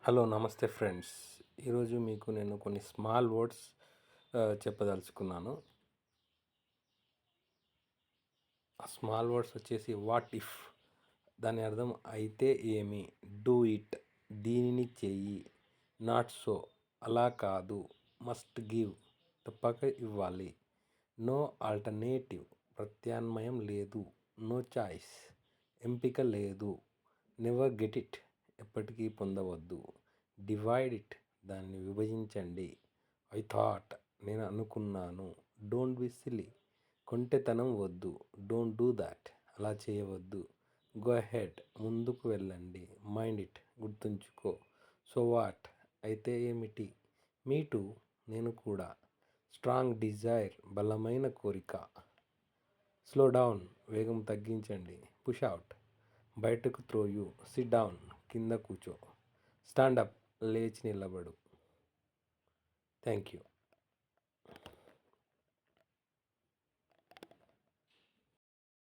Hello నమస్తే friends. ఈరోజు మీకు నేను కొన్ని స్మాల్ వర్డ్స్ చెప్పదలుచుకున్నాను. ఆ స్మాల్ వర్డ్స్ వచ్చేసి వాట్ ఇఫ్, దాని అర్థం అయితే ఏమి, డూ ఇట్ దీనిని చెయ్యి, నాట్ సో అలా కాదు, మస్ట్ గివ్ తప్పక ఇవ్వాలి, నో ఆల్టర్నేటివ్ ప్రత్యామ్నాయం లేదు, నో చాయిస్ ఎంపిక లేదు, నెవర్ గెట్ ఇట్ ఎప్పటికీ పొందవద్దు, డివైడ్ ఇట్ దాన్ని విభజించండి, ఐ థాట్ నేను అనుకున్నాను, డోంట్ బి సిలీ కొంటెతనం వద్దు, డోంట్ డూ దాట్ అలా చేయవద్దు, గో అహెడ్ ముందుకు వెళ్ళండి, మైండ్ ఇట్ గుర్తుంచుకో, సో వాట్ అయితే ఏమిటి, మీ టూ నేను కూడా, స్ట్రాంగ్ డిజైర్ బలమైన కోరిక, స్లో డౌన్ వేగం తగ్గించండి, పుష్ అవుట్ బయటకు త్రో యూ, సిట్ డౌన్ కింద కూర్చో, స్టాండప్ లేచి నిలబడు. Thank you.